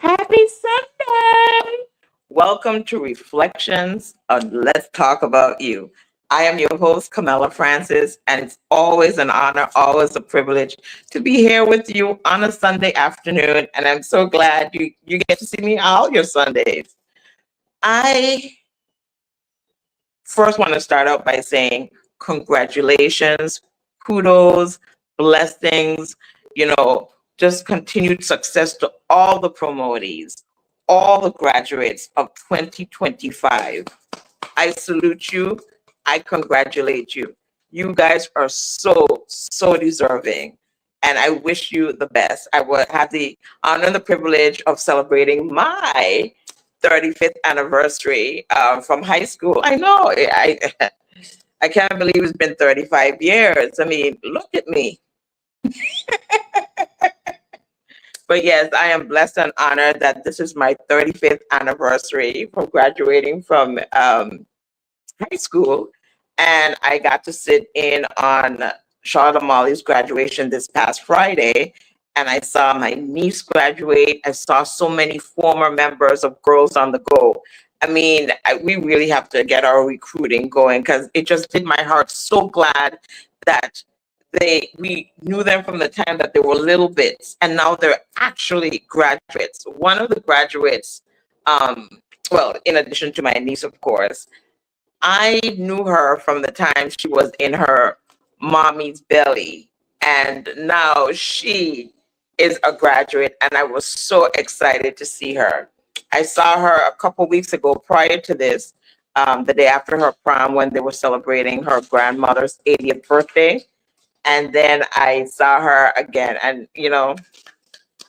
Happy Sunday! Welcome to Reflections on Let's Talk About You. I am your host, Camela Francis, and it's always an honor, always a privilege to be here with you on a Sunday afternoon. And I'm so glad you get to see me all your Sundays. I first want to start out by saying congratulations, kudos, blessings, you know, just continued success to all the promotees, all the graduates of 2025. I salute you. I congratulate you. You guys are so deserving. And I wish you the best. I will have the honor and the privilege of celebrating my 35th anniversary from high school. I know. I can't believe it's been 35 years. I mean, look at me. But yes, I am blessed and honored that this is my 35th anniversary from graduating from high school. And I got to sit in on Charlotte Molly's graduation this past Friday. And I saw my niece graduate. I saw so many former members of Girls on the Go. I mean, we really have to get our recruiting going because it just did my heart so glad that we knew them from the time that they were little bits, and now they're actually graduates. One of the graduates, well, in addition to my niece, of course, I knew her from the time she was in her mommy's belly, and now she is a graduate, and I was so excited to see her. I saw her a couple weeks ago prior to this, the day after her prom when they were celebrating her grandmother's 80th birthday. And then I saw her again. And,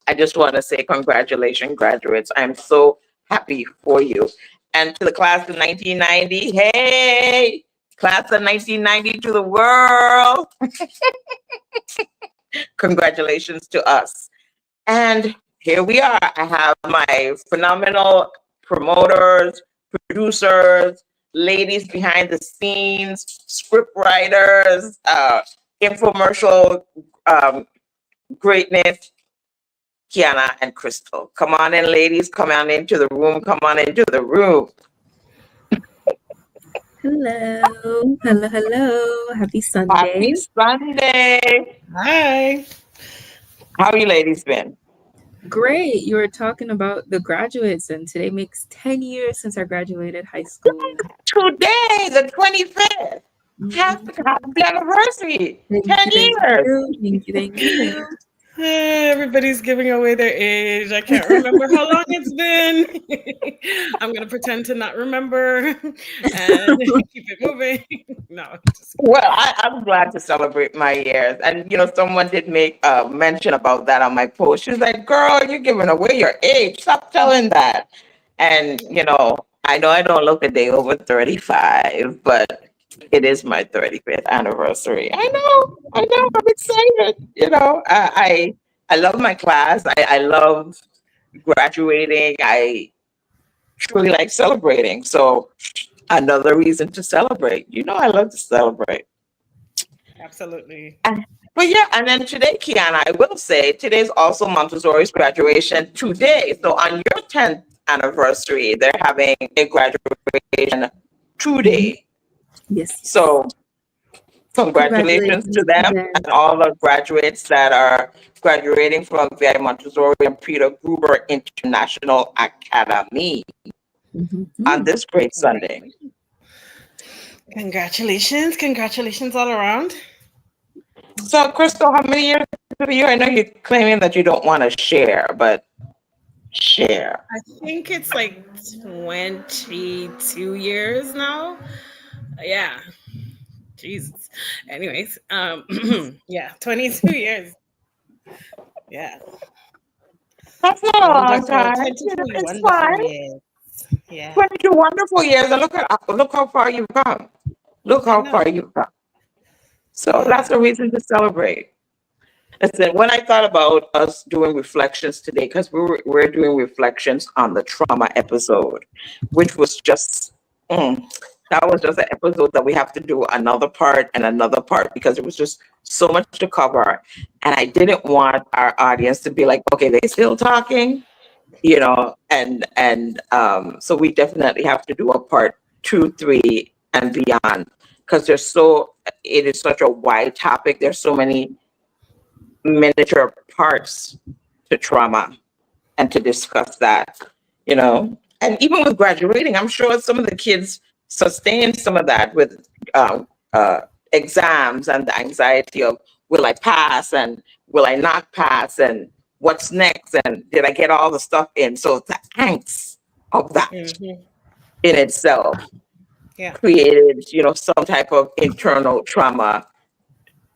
I just want to say congratulations, graduates. I'm so happy for you. And to the class of 1990, hey, class of 1990 to the world. Congratulations to us. And here we are. I have my phenomenal promoters, producers, ladies behind the scenes, script writers, infomercial greatness, Cyana and Cristal. Come on in, ladies. Come on into the room. Come on into the room. Hello. Happy Sunday. Happy Sunday. Hi. How you ladies been? Great. You were talking about the graduates, and today makes 10 years since I graduated high school. Today, the 25th. Happy anniversary. 10 years. Thank you. Everybody's giving away their age. I can't remember how long it's been. I'm going to pretend to not remember and keep it moving. No. Well, I'm glad to celebrate my years. And, someone did make a mention about that on my post. She was like, girl, you're giving away your age. Stop telling that. And, I know I don't look a day over 35, but it is my 35th anniversary. I know, I'm excited. I love my class. I love graduating. I truly like celebrating. So another reason to celebrate. I love to celebrate. Absolutely. But yeah, and then today, Cyana, I will say, today's also Montessori's graduation today. So on your 10th anniversary, they're having a graduation today. Yes. So congratulations to them and all the graduates that are graduating from VI Montessori and Peter Gruber International Academy on this great Sunday. Congratulations all around. So, Cristal, how many years are you? I know you're claiming that you don't want to share, but share. I think it's like 22 years now. Yeah. Jesus. Anyways, yeah, 22 years. Yeah. That's not a long time. It's fine. Years. Yeah. 22 wonderful years. And look how far you've come. Look how far you've come. So that's a reason to celebrate. Listen, when I thought about us doing reflections today, because we're doing reflections on the trauma episode, which was just that was just an episode that we have to do another part because it was just so much to cover. And I didn't want our audience to be like, okay, they still talking. So we definitely have to do a part 2, 3, and beyond, because it is such a wide topic. There's so many miniature parts to trauma, and to discuss that, and even with graduating, I'm sure some of the kids sustain some of that with um, exams, and the anxiety of, will I pass, and will I not pass, and what's next, and did I get all the stuff in? So the angst of that Hmm. in itself Yeah. created, some type of internal trauma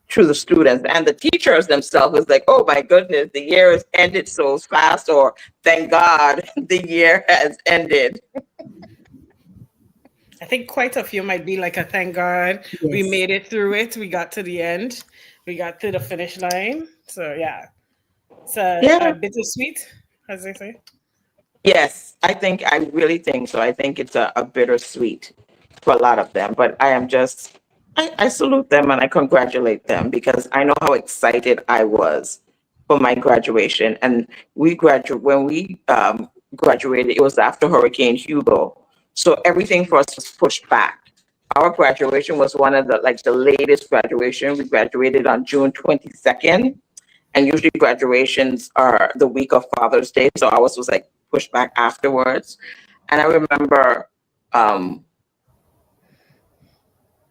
to the students, and the teachers themselves was like, oh my goodness, the year has ended so fast, or thank God the year has ended. I think quite a few might be like a thank God we Yes. made it through it. We got to the end. We got to the finish line. So yeah, it's a Yeah. bittersweet, as they say. Yes, I really think so. I think it's a bittersweet for a lot of them, but I salute them and I congratulate them, because I know how excited I was for my graduation. And when we graduated, it was after Hurricane Hugo. So everything for us was pushed back. Our graduation was one of the latest graduation. We graduated on June 22nd, and usually graduations are the week of Father's Day, so ours was like pushed back afterwards. And I remember um,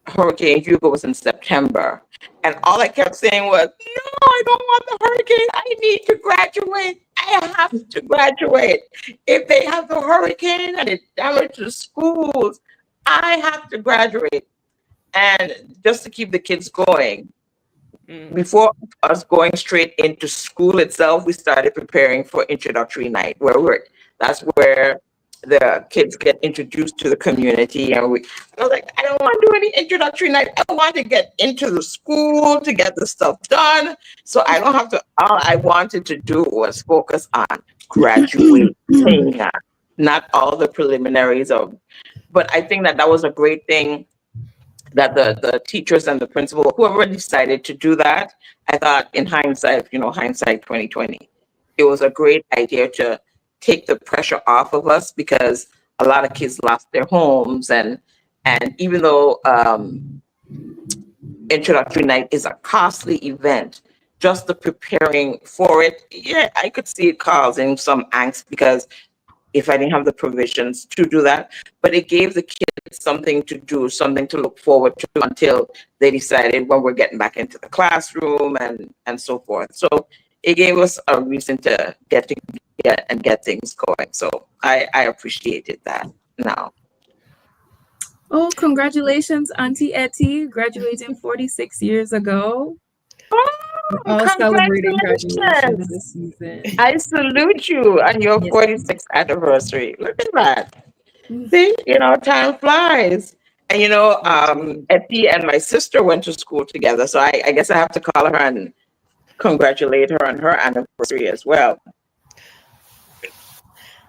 Hurricane Hugo was in September, and all I kept saying was, "No, I don't want the hurricane. I need to graduate. I have to graduate. If they have the hurricane and it damages schools, I have to graduate." And just to keep the kids going, Mm. before us going straight into school itself, we started preparing for introductory night, that's where the kids get introduced to the community. And I was like, I don't want to do any introductory night. I want to get into the school to get the stuff done. So I don't have to, all I wanted to do was focus on graduating, not all the preliminaries but I think that was a great thing, that the teachers and the principal, whoever decided to do that, I thought in hindsight, hindsight 2020, it was a great idea to take the pressure off of us, because a lot of kids lost their homes, and even though introductory night is a costly event, just the preparing for it, yeah, I could see it causing some angst, because if I didn't have the provisions to do that. But it gave the kids something to do, something to look forward to, until they decided when we're getting back into the classroom, and so forth. So it gave us a reason to get things going. So I appreciated that now. Oh, congratulations, Auntie Etty, graduating 46 years ago. We're Oh, all celebrating graduations congratulations. this season. I salute you on your Yes. 46th anniversary. Look at that. Mm. See, time flies. And Indeed. Etty and my sister went to school together. So I guess I have to call her and congratulate her on her anniversary as well.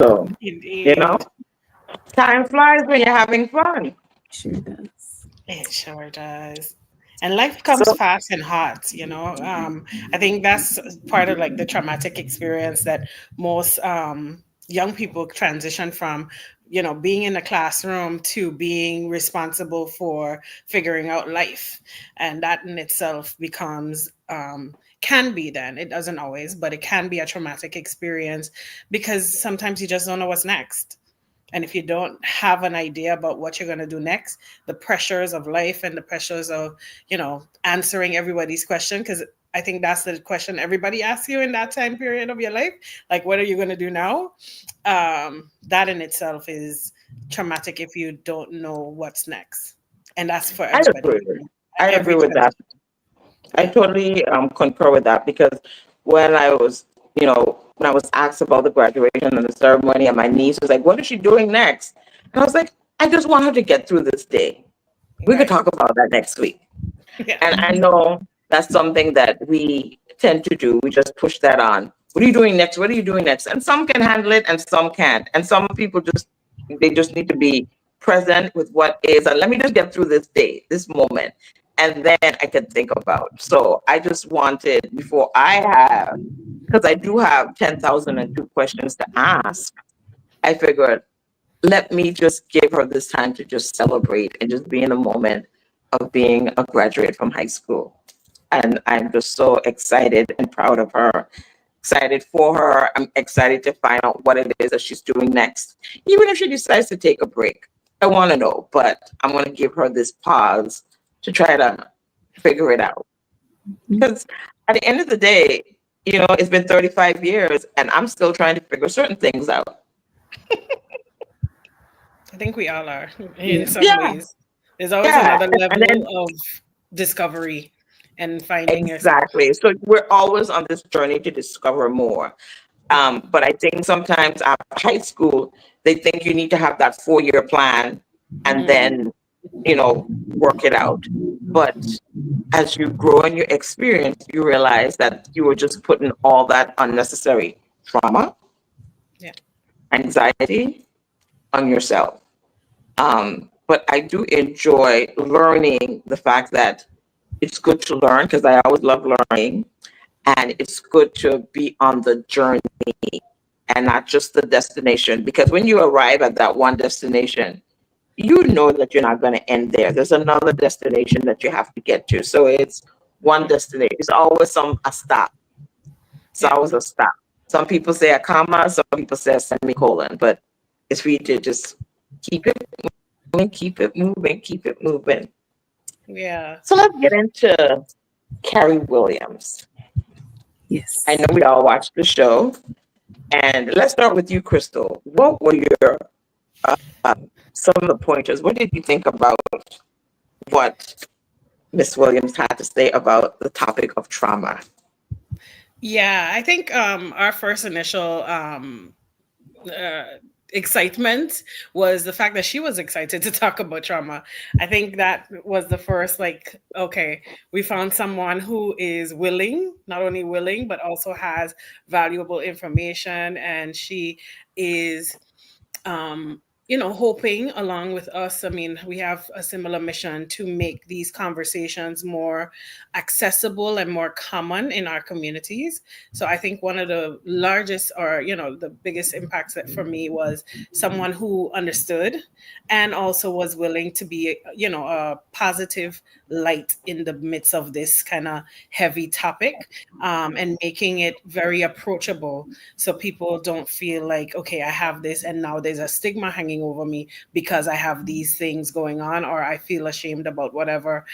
So, you know, Indeed. time flies when you're having fun. Sure does. It sure does. And life So comes fast and hot. I think that's part of like the traumatic experience that most young people transition from, being in a classroom to being responsible for figuring out life. And that in itself becomes, can be then, it doesn't always, but it can be a traumatic experience because sometimes you just don't know what's next. And if you don't have an idea about what you're going to do next, the pressures of life and the pressures of, answering everybody's question, because I think that's the question everybody asks you in that time period of your life. Like, what are you going to do now? That in itself is traumatic if you don't know what's next. And that's for I everybody. agree. I agree Every with that. transition. I totally concur with that, because when I was, when I was asked about the graduation and the ceremony, and my niece was like, "What is she doing next?" And I was like, "I just want her to get through this day. We could Right. talk about that next week." Yeah. And I know that's something that we tend to do. We just push that on. What are you doing next? What are you doing next? And some can handle it and some can't. And some people they just need to be present with what is. And let me just get through this day, this moment. and then I could think about. So I just wanted, before I have, because I do have 10,002 questions to ask, I figured, let me just give her this time to just celebrate and just be in the moment of being a graduate from high school. And I'm just so excited and proud of her, excited for her. I'm excited to find out what it is that she's doing next. Even if she decides to take a break, I want to know, but I'm going to give her this pause to try to figure it out. Because at the end of the day, it's been 35 years and I'm still trying to figure certain things out. I think we all are in Yeah. some Yeah, ways. There's always yeah. another And then level of discovery and finding yourself. exactly. So we're always on this journey to discover more. But I think sometimes after high school, they think you need to have that 4-year plan and Mm, then, work it out. But as you grow in your experience, you realize that you were just putting all that unnecessary trauma, yeah. anxiety on yourself. But I do enjoy learning the fact that it's good to learn because I always love learning, and it's good to be on the journey and not just the destination. Because when you arrive at that one destination, you know that you're not going to end there. There's another destination that you have to get to. So it's one Mhm. destination. It's always a stop. It's Yeah. always a stop. Some people say a comma, some people say a semicolon, but it's for you to just keep it moving, keep it moving, keep it moving. Yeah. So let's get into Carrie Williams. I Yes. know we all watched the show, and let's start with you, Crystal. What were your some of the pointers? What did you think about what Miss Williams had to say about the topic of trauma? Yeah. I think our first initial uh, excitement was the fact that she was excited to talk about trauma. I think that was the first, like, okay, we found someone who is willing, not only willing, but also has valuable information. And she is hoping along with us. I mean, we have a similar mission to make these conversations more accessible and more common in our communities. So I think one of the largest, or the biggest impacts that for me was someone who understood and also was willing to be, a positive light in the midst of this kind of heavy topic, and making it very approachable so people don't feel like, okay, I have this and now there's a stigma hanging over me because I have these things going on, or I feel ashamed about whatever,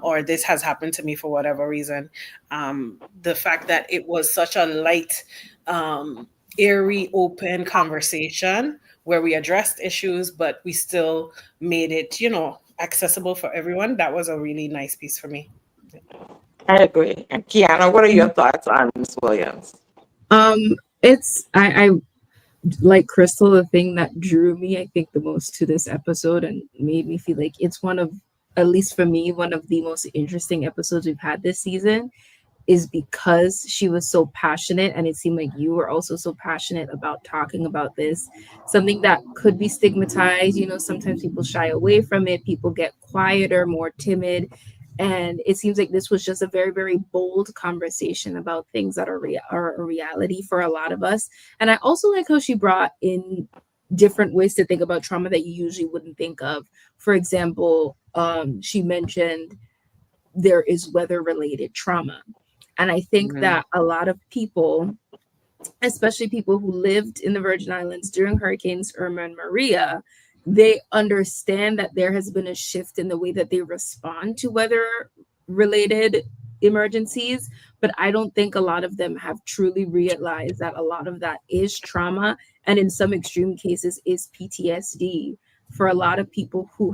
or this has happened to me for whatever reason. The fact that it was such a light, airy, open conversation where we addressed issues, but we still made it, accessible for everyone. That was a really nice piece for me. I agree. And Kiana, what are your thoughts on Miss Williams? Um, it's I like Crystal, the thing that drew me, I think, the most to this episode and made me feel like it's one of, at least for me, one of the most interesting episodes we've had this season, is because she was so passionate, and it seemed like you were also so passionate about talking about this, something that could be stigmatized. Sometimes people shy away from it, people get quieter, more timid, and it seems like this was just a very, very bold conversation about things that are a reality for a lot of us. And I also like how she brought in different ways to think about trauma that you usually wouldn't think of. For example, she mentioned there is weather related trauma. And I think Mhm. that a lot of people, especially people who lived in the Virgin Islands during Hurricanes Irma and Maria, they understand that there has been a shift in the way that they respond to weather related emergencies. But I don't think a lot of them have truly realized that a lot of that is trauma. And in some extreme cases is PTSD for a lot of people who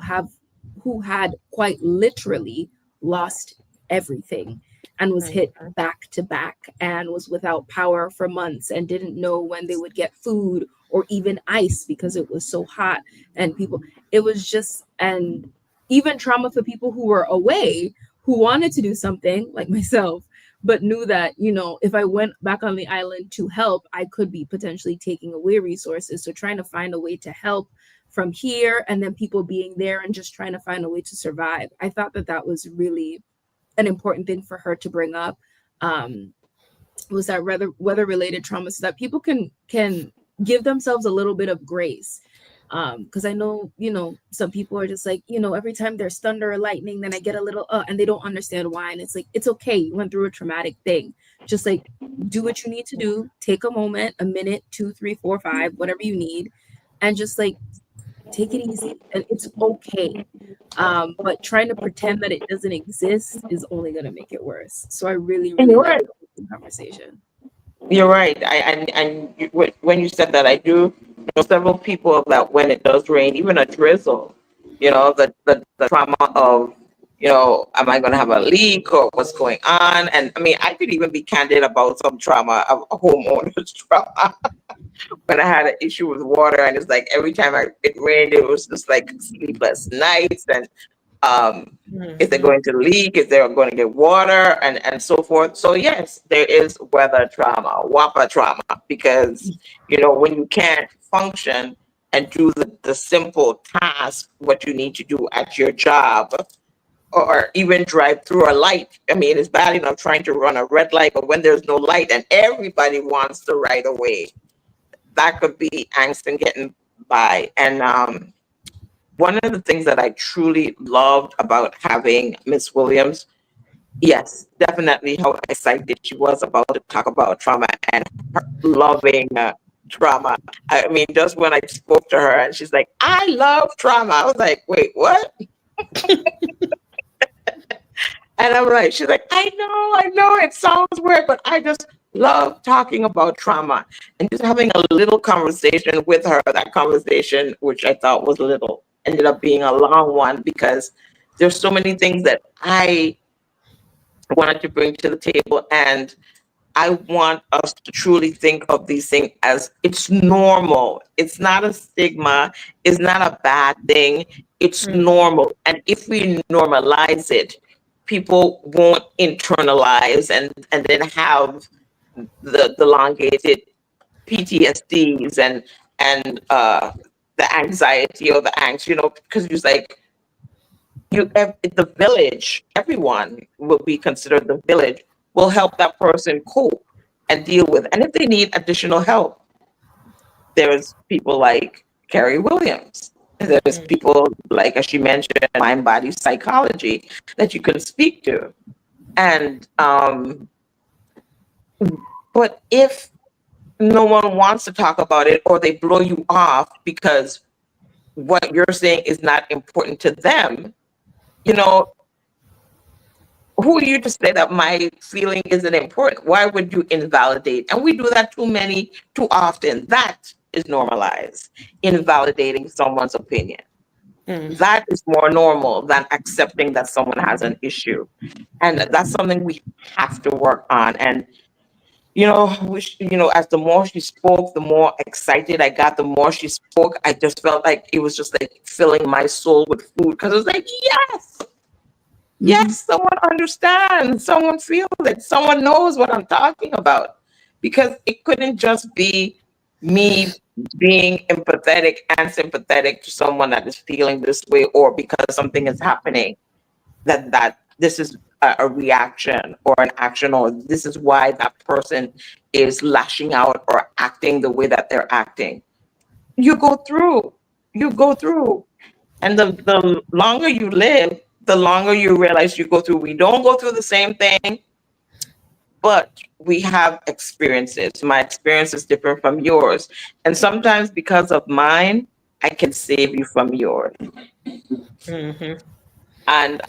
had quite literally lost everything and was hit back to back and was without power for months and didn't know when they would get food or even ice because it was so hot. And people, it was just, and even trauma for people who were away, who wanted to do something like myself, but knew that, if I went back on the island to help, I could be potentially taking away resources. So trying to find a way to help from here, and then people being there and just trying to find a way to survive. I thought that that was really an important thing for her to bring up. Was that weather related trauma, so that people can give themselves a little bit of grace. Because I know, some people are just like, every time there's thunder or lightning, then I get a little and they don't understand why. And it's like, it's okay, you went through a traumatic thing. Just like, do what you need to do, take a moment, a minute, 2, 3, 4, 5, whatever you need, and just like take it easy, and it's okay. But trying to pretend that it doesn't exist is only going to make it worse. So I really, And really you're like right. the conversation. You're right. When you said that, I do know several people that when it does rain, even a drizzle, the trauma of, am I going to have a leak or what's going on? And I mean, I could even be candid about some trauma of a homeowner's trauma when I had an issue with water, and it's like every time it rained, it was just like sleepless nights, and is it going to leak? Is there going to get water, and so forth? So yes, there is weather trauma, WAPA trauma, because when you can't function and do the simple task, what you need to do at your job, or even drive through a light. I mean, it's bad enough trying to run a red light, but when there's no light and everybody wants the right of way, that could be angst and getting by. And one of the things that I truly loved about having Miss Williams, yes, definitely how excited she was about to talk about trauma and her loving trauma. I mean, just when I spoke to her and she's like, I love trauma. I was like, wait, what? And I'm like, she's like, I know it sounds weird, but I just love talking about trauma and just having a little conversation with her. That conversation, which I thought was little, ended up being a long one, because there's so many things that I wanted to bring to the table. And I want us to truly think of these things as it's normal. It's not a stigma. It's not a bad thing. It's normal. And if we normalize it, people won't internalize and then have the elongated PTSDs and the anxiety or the angst, because it's like the village, everyone will be considered the village, will help that person cope and deal with. And if they need additional help, there's people like Carrie Williams. There's people like, as she mentioned, mind body psychology that you can speak to. And but if no one wants to talk about it, or they blow you off because what you're saying is not important to them, who are you to say that my feeling isn't important? Why would you invalidate? And we do that too often. That is normalized, invalidating someone's opinion. That is more normal than accepting that someone has an issue. And that's something we have to work on. And as the more she spoke, the more excited I got. The more she spoke, I just felt like it was just like filling my soul with food, because it was like, yes, someone understands, someone feels it, someone knows what I'm talking about. Because it couldn't just be me being empathetic and sympathetic to someone that is feeling this way, or because something is happening, that this is a reaction or an action, or this is why that person is lashing out or acting the way that they're acting. You go through. And the longer you live, the longer you realize you go through. We don't go through the same thing, but we have experiences. My experience is different from yours. And sometimes because of mine, I can save you from yours. And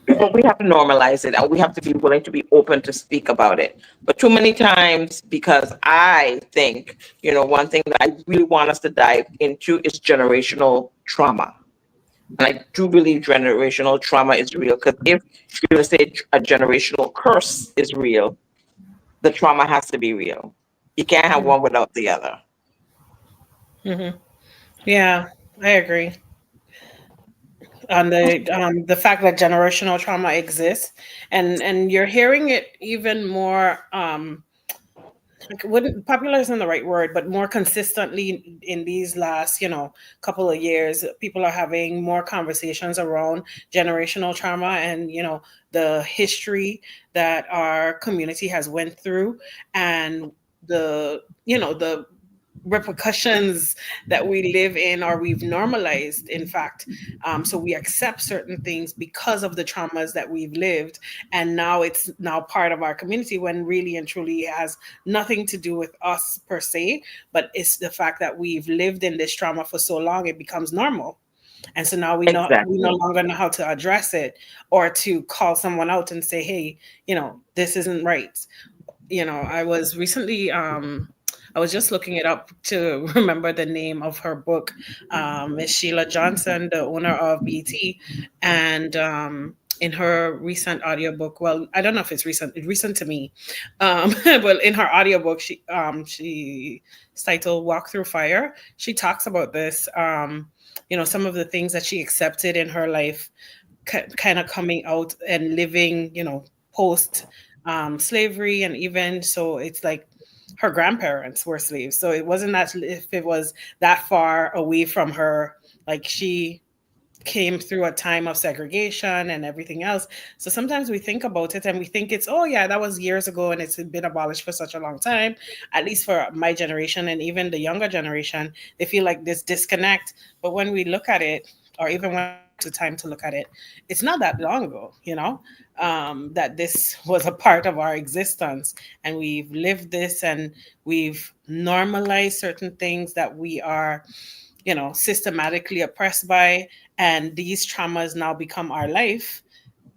but we have to normalize it, and we have to be willing to be open to speak about it. But too many times, because I think, one thing that I really want us to dive into is generational trauma. And I do believe generational trauma is real, because if you're going to say a generational curse is real, the trauma has to be real. You can't have one without the other. Yeah, I agree on the fact that generational trauma exists, and you're hearing it even more like, wouldn't popular isn't the right word, but more consistently in these last, couple of years, people are having more conversations around generational trauma and, the history that our community has went through, and the repercussions that we live in, or we've normalized, in fact. So we accept certain things because of the traumas that we've lived, and now it's now part of our community, when really and truly it has nothing to do with us per se, but it's the fact that we've lived in this trauma for so long, it becomes normal. And so now we no Exactly. longer know how to address it, or to call someone out and say, hey, this isn't right. I was recently, I was just looking it up to remember the name of her book. Miss Sheila Johnson, the owner of BT, and in her recent audiobook, well, I don't know if it's recent to me, well, in her audiobook, she's titled Walk Through Fire. She talks about this, some of the things that she accepted in her life, kind of coming out and living, post slavery. And even so, it's like her grandparents were slaves. So it wasn't that if it was that far away from her, like she came through a time of segregation and everything else. So sometimes we think about it and we think it's, oh yeah, that was years ago and it's been abolished for such a long time. At least for my generation and even the younger generation, they feel like this disconnect. But when we look at it, or even when we take the time to look at it, it's not that long ago, that this was a part of our existence, and we've lived this, and we've normalized certain things that we are, systematically oppressed by. And these traumas now become our life,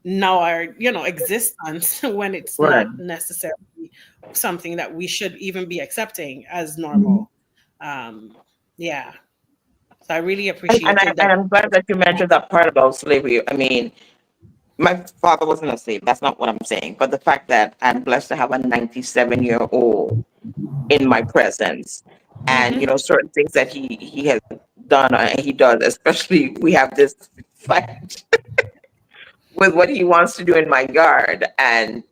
now our, existence, when it's Right. not necessarily something that we should even be accepting as Mhm. normal. Um, yeah. So I really And appreciated that. I'm glad that you mentioned that part about slavery. I mean, my father wasn't a slave. That's not what I'm saying. But the fact that I'm blessed to have a 97-year-old in my presence, and Hmm. certain things that he has done and he does, especially we have this fight with what he wants to do in my yard, and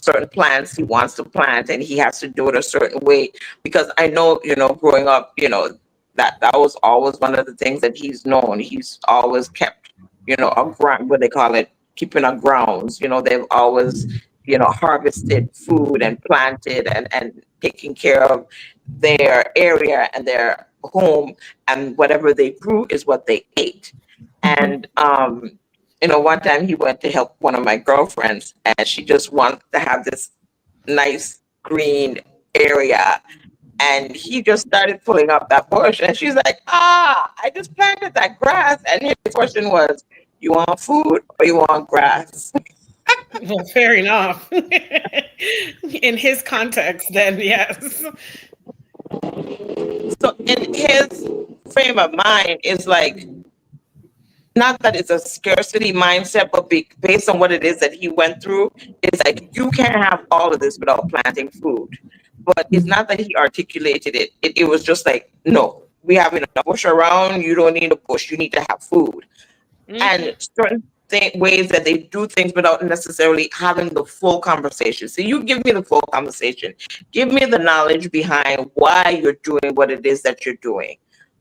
certain plants he wants to plant, and he has to do it a certain way, because I know, growing up, that was always one of the things that he's known. He's always kept, a ground, what they call it, keeping our grounds. They've always, harvested food and planted, and taking care of their area and their home, and whatever they grew is what they ate. Mhm. And one time he went to help one of my girlfriends, and she just wanted to have this nice green area. And he just started pulling up that bush, and she's like, I just planted that grass. And his question was, you want food or you want grass? Well, fair enough. In his context, then yes. So in his frame of mind is like, not that it's a scarcity mindset, but based on what it is that he went through, it's like you can't have all of this without planting food. But it's not that he articulated it. It was just like, no, we have enough bush around. You don't need a bush. You need to have food. Hmm. And certain ways that they do things without necessarily having the full conversation. So you give me the full conversation. Give me the knowledge behind why you're doing what it is that you're doing.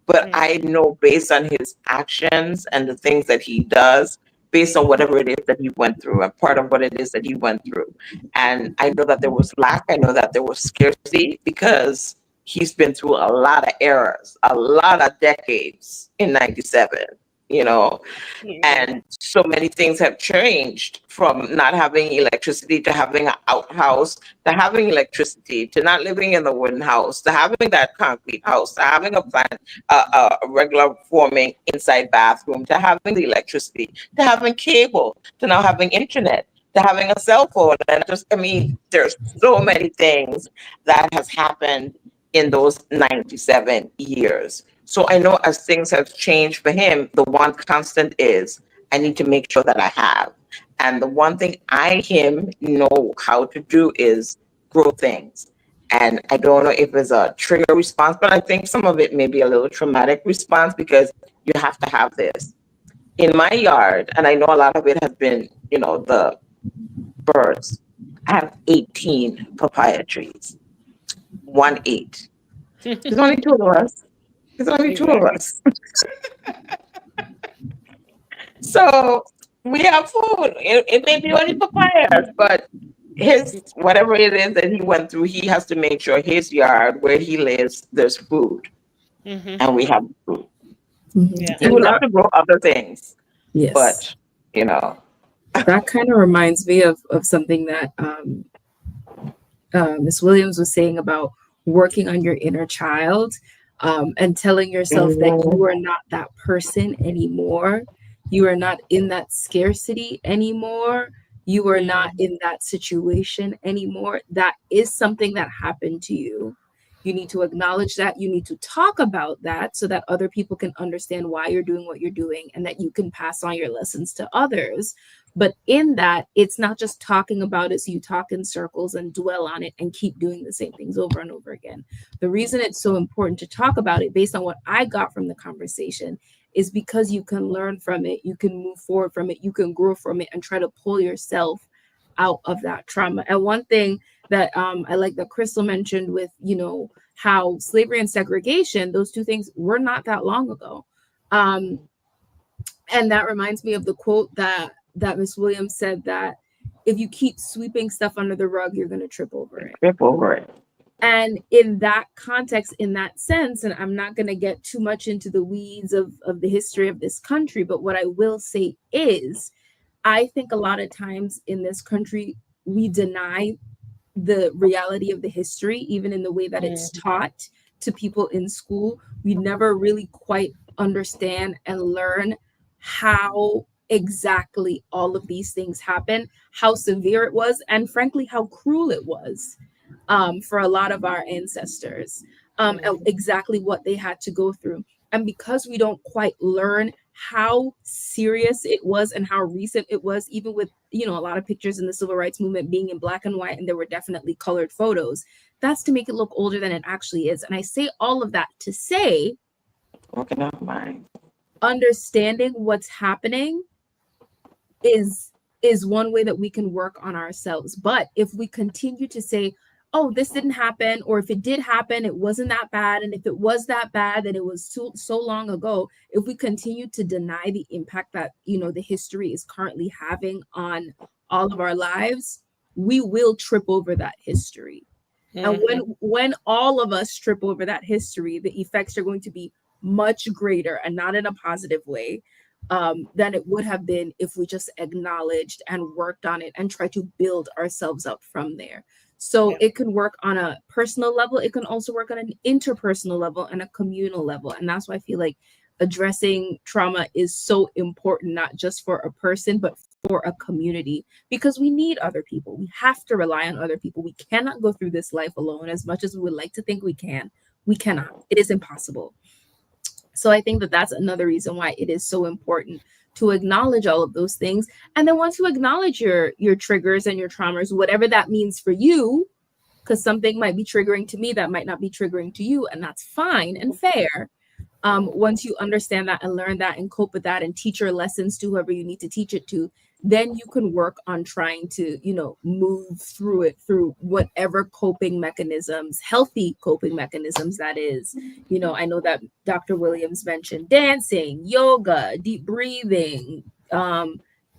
But I know, based on his actions and the things that he does, based on whatever it is that he went through, and part of what it is that he went through. And I know that there was lack. I know that there was scarcity, because he's been through a lot of eras, a lot of decades in 97, you know, Yeah. and so many things have changed, from not having electricity to having an outhouse, to having electricity, to not living in the wooden house, to having that concrete house, to having a regular forming inside bathroom, to having the electricity, to having cable, to now having internet, to having a cell phone. And just, I mean, there's so many things that has happened in those 97 years. So I know, as things have changed for him, the one constant is, I need to make sure that I have. And the one thing him know how to do is grow things. And I don't know if it's a trigger response, but I think some of it may be a little traumatic response, because you have to have this. In my yard, and I know a lot of it has been, the birds, I have 18 papaya trees. 1 eat. There's only two of us. There's only two of Exactly. us. So we have food. It may be only papayas, but his whatever it is that he went through, he has to make sure his yard where he lives, there's food, Hmm. and we have food. Yeah. He would love to grow other things, Yes, but you know, that kind of reminds me of something that Miss Williams was saying about working on your inner child, and telling yourself that you are not that person anymore. You are not in that scarcity anymore. You are not in that situation anymore. That is something that happened to you. You need to acknowledge that. You need to talk about that so that other people can understand why you're doing what you're doing and that you can pass on your lessons to others. But in that, it's not just talking about it so you talk in circles and dwell on it and keep doing the same things over and over again. The reason it's so important to talk about it, based on what I got from the conversation, is because you can learn from it, you can move forward from it, you can grow from it, and try to pull yourself out of that trauma. And one thing that I like that Crystal mentioned with, how slavery and segregation, those two things were not that long ago. And that reminds me of the quote that Miss Williams said, that if you keep sweeping stuff under the rug, you're going to trip over it. trip over it. And in that context, in that sense, and I'm not going to get too much into the weeds of the history of this country, but what I will say is, I think a lot of times in this country, we deny the reality of the history, even in the way that it's taught to people in school. We never really quite understand and learn how exactly all of these things happen, how severe it was, and frankly, how cruel it was, for a lot of our ancestors, and exactly what they had to go through. And because we don't quite learn how serious it was and how recent it was, even with, a lot of pictures in the civil rights movement being in black and white, and there were definitely colored photos, that's to make it look older than it actually is. And I say all of that to say, Working out mine. understanding what's happening is one way that we can work on ourselves. But if we continue to say, oh, this didn't happen, or if it did happen, it wasn't that bad, and if it was that bad, then it was so long ago, if we continue to deny the impact that the history is currently having on all of our lives, we will trip over that history. And when all of us trip over that history, the effects are going to be much greater, and not in a positive way, than it would have been if we just acknowledged and worked on it and tried to build ourselves up from there. So it can work on a personal level. It can also work on an interpersonal level and a communal level. And that's why I feel like addressing trauma is so important, not just for a person, but for a community, because we need other people. We have to rely on other people. We cannot go through this life alone. As much as we would like to think we can, we cannot. It is impossible. So I think that that's another reason why it is so important to acknowledge all of those things. And then once you acknowledge your triggers and your traumas, whatever that means for you, because something might be triggering to me that might not be triggering to you, and that's fine and fair. Once you understand that and learn that and cope with that and teach your lessons to whoever you need to teach it to, then you can work on trying to, move through it, through whatever coping mechanisms, healthy coping mechanisms that is. I know that Dr. Williams mentioned dancing, yoga, deep breathing,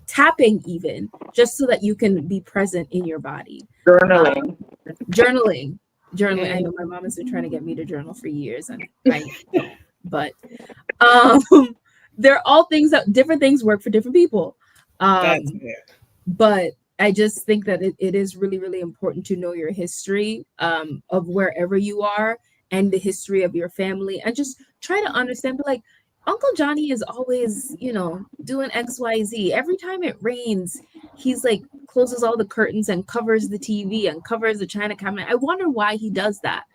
tapping even, just so that you can be present in your body. Journaling. I know my mom has been trying to get me to journal for years, and I don't. But they're all things that different things work for different people. But I just think that it is really, really important to know your history, of wherever you are, and the history of your family, and just try to understand. But like, Uncle Johnny is always, doing XYZ. Every time it rains, he's like closes all the curtains and covers the TV and covers the china cabinet. I wonder why he does that.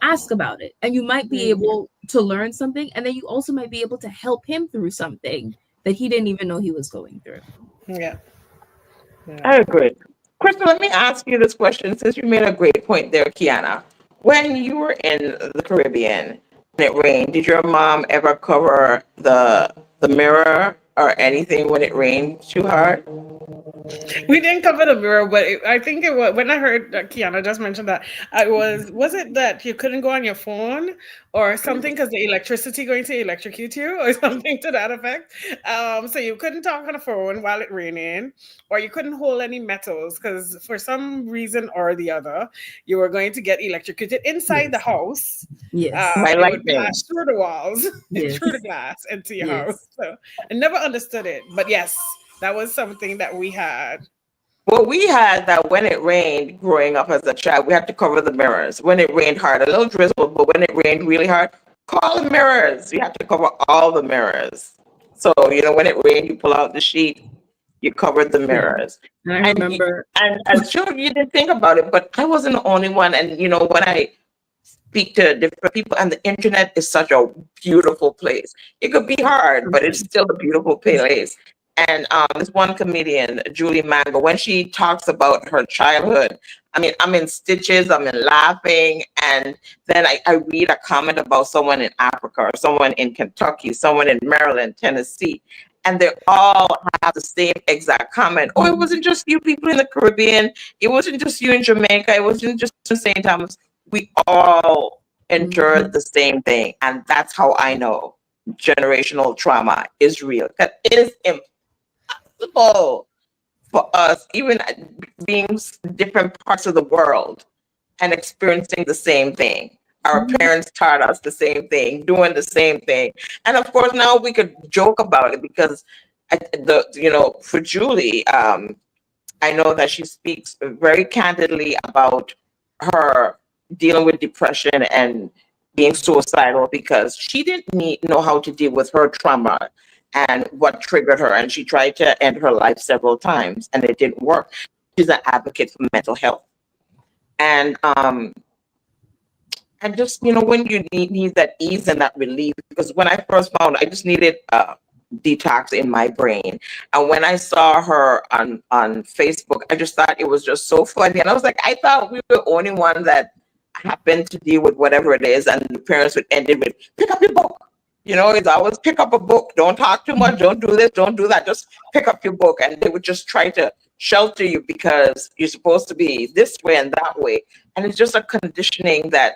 Ask about it, and you might be able to learn something, and then you also might be able to help him through something that he didn't even know he was going through. I agree. Crystal, let me ask you this question, since you made a great point there, Kiana. When you were in the Caribbean and it rained, did your mom ever cover the mirror or anything when it rained too hard? We didn't cover the mirror, but I think it was when I heard Kiana just mention that. I was it that you couldn't go on your phone or something because the electricity going to electrocute you or something to that effect. So you couldn't talk on the phone while it raining, or you couldn't hold any metals because for some reason or the other, you were going to get electrocuted inside the Yes. house. Yes. By It would lightning. pass through the walls and Yes. through the glass into your house. Yes. So I never understood it, but yes, that was something that we had. Well, we had that when it rained growing up as a child, we had to cover the mirrors. When it rained hard, a little drizzle, but when it rained really hard, call the mirrors. You had to cover all the mirrors. So, when it rained, you pull out the sheet, you covered the Yeah. mirrors. And I And remember. and as children, you didn't think about it, but I wasn't the only one. And when I speak to different people, and the internet is such a beautiful place. It could be hard, but it's still a beautiful place. And this one comedian, Julie Mango, when she talks about her childhood, I mean, I'm in stitches, I'm in laughing, and then I read a comment about someone in Africa or someone in Kentucky, someone in Maryland, Tennessee, and they all have the same exact comment. Oh, it wasn't just you people in the Caribbean, it wasn't just you in Jamaica, it wasn't just in St. Thomas. We all endured the same thing, and that's how I know generational trauma is real. That it is impossible for us, even being different parts of the world and experiencing the same thing. Our parents taught us the same thing, doing the same thing, and of course now we could joke about it because for Julie, I know that she speaks very candidly about her dealing with depression and being suicidal because she didn't know how to deal with her trauma and what triggered her. And she tried to end her life several times and it didn't work. She's an advocate for mental health. And just, when you need that ease and that relief, because when I first found, I just needed detox in my brain. And when I saw her on Facebook, I just thought it was just so funny. And I was like, I thought we were the only one that happened to deal with whatever it is. And the parents would end it with, pick up your book. It's always pick up a book. Don't talk too much. Don't do this. Don't do that. Just pick up your book. And they would just try to shelter you because you're supposed to be this way and that way. And it's just a conditioning that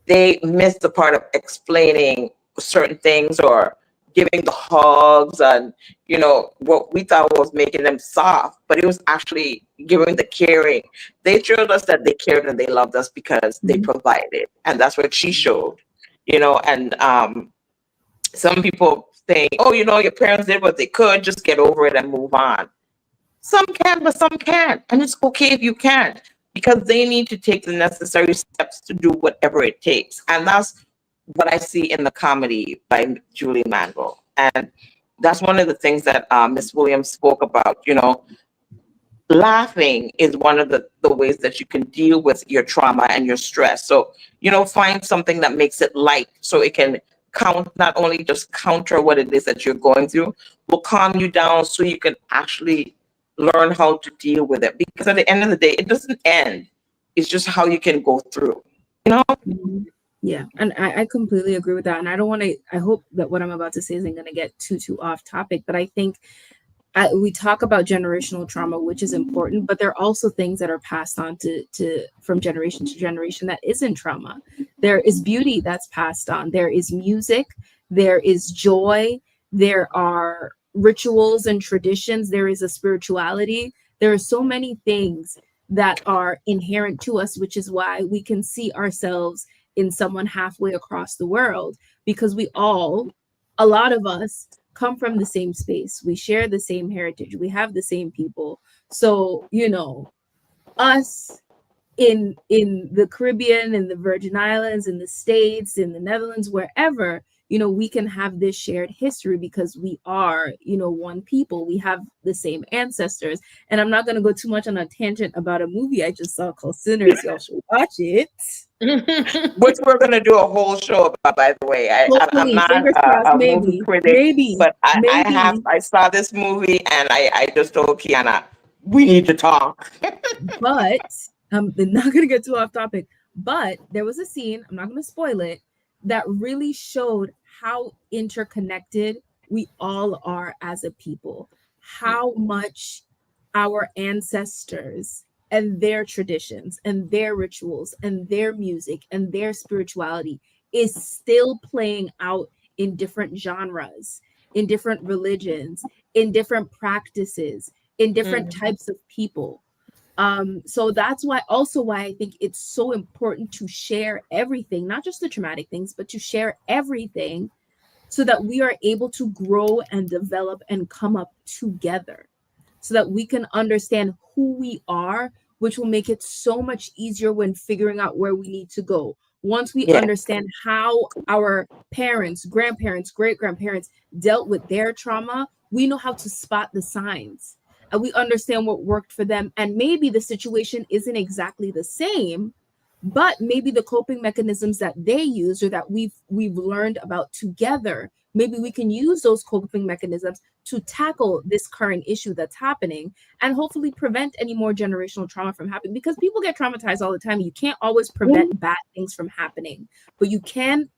they miss the part of explaining certain things or giving the hugs and what we thought was making them soft, but it was actually giving the caring. They showed us that they cared and they loved us because they provided, and that's what she showed. And some people saying, oh, your parents did what they could, just get over it and move on. Some can, but some can't, and it's okay if you can't, because they need to take the necessary steps to do whatever it takes. And that's what I see in the comedy by Julie Mango. And that's one of the things that Miss Williams spoke about. Laughing is one of the ways that you can deal with your trauma and your stress. So, find something that makes it light so it can not only just counter what it is that you're going through, will calm you down so you can actually learn how to deal with it. Because at the end of the day, it doesn't end. It's just how you can go through, Yeah, and I completely agree with that. And I hope that what I'm about to say isn't going to get too off topic, but I think we talk about generational trauma, which is important, but there are also things that are passed on to from generation to generation that isn't trauma. There is beauty that's passed on. There is music. There is joy. There are rituals and traditions. There is a spirituality. There are so many things that are inherent to us, which is why we can see ourselves in someone halfway across the world, because a lot of us come from the same space. We share the same heritage. We have the same people. So, us in the Caribbean, in the Virgin Islands, in the States, in the Netherlands, wherever, we can have this shared history because we are, one people. We have the same ancestors. And I'm not going to go too much on a tangent about a movie I just saw called Sinners. Y'all should watch it. Which we're going to do a whole show about, by the way. I'm Hopefully, not fingers crossed, a movie critic, but I saw this movie and I just told Kiana, we need to talk. But I'm not going to get too off topic. But there was a scene, I'm not going to spoil it, that really showed how interconnected we all are as a people, how much our ancestors and their traditions and their rituals and their music and their spirituality is still playing out in different genres, in different religions, in different practices, in different Mhm. types of people. So that's why I think it's so important to share everything, not just the traumatic things, but to share everything so that we are able to grow and develop and come up together so that we can understand who we are, which will make it so much easier when figuring out where we need to go. Once we Yeah. understand how our parents, grandparents, great grandparents dealt with their trauma, we know how to spot the signs and we understand what worked for them. And maybe the situation isn't exactly the same, but maybe the coping mechanisms that they use or that we've learned about together, maybe we can use those coping mechanisms to tackle this current issue that's happening and hopefully prevent any more generational trauma from happening, because people get traumatized all the time. You can't always prevent bad things from happening, but you can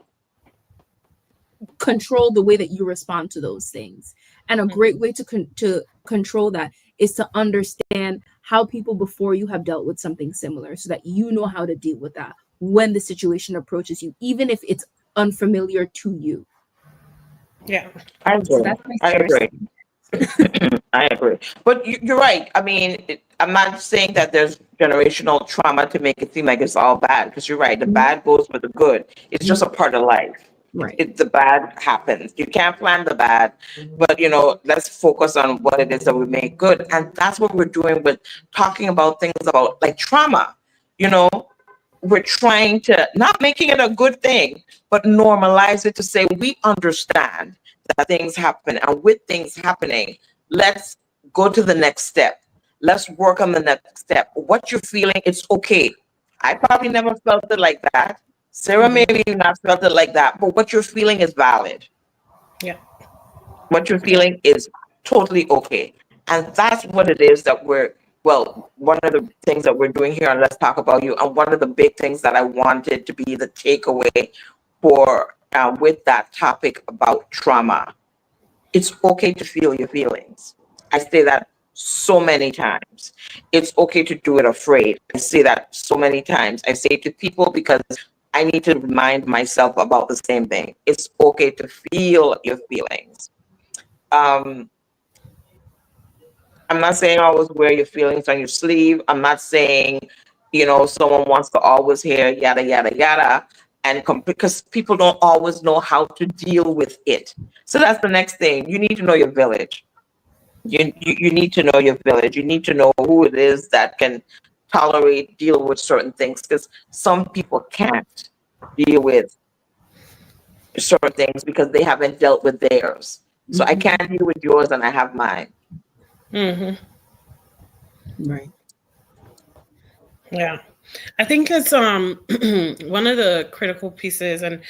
control the way that you respond to those things. And a great way to control that is to understand how people before you have dealt with something similar so that you know how to deal with that when the situation approaches you, even if it's unfamiliar to you. Yeah. I So agree. that's my I first agree. I agree. But you're right. I mean, I'm not saying that there's generational trauma to make it seem like it's all bad, because you're right. The thing. bad goes with the good. It's just a part of life. Right. The bad happens. You can't plan the bad, but let's focus on what it is that we make good. And that's what we're doing with talking about things about like trauma. You know, we're trying to not making it a good thing, but normalize it to say we understand that things happen, and with things happening, let's go to the next step. Let's work on the next step. What you're feeling, it's okay. I probably never felt it like that. Sarah Mhm. maybe not felt it like that, but what you're feeling is valid. Yeah. What you're feeling is totally okay. And that's what it is that one of the things that we're doing here on Let's Talk About You, and one of the big things that I wanted to be the takeaway for with that topic about trauma. It's okay to feel your feelings. I say that so many times. It's okay to do it afraid. I say that so many times. I say it to people because I need to remind myself about the same thing. It's okay to feel your feelings. Um, I'm not saying always wear your feelings on your sleeve. I'm not saying, someone wants to always hear yada, yada, yada. Because people don't always know how to deal with it. So that's the next thing. You need to know your village. You need to know your village. You need to know who it is that can deal with certain things, because some people can't deal with certain things because they haven't dealt with theirs. So I Mhm. can't deal with yours and I have mine. Hmm. Right. Yeah. I think it's one of the critical pieces, and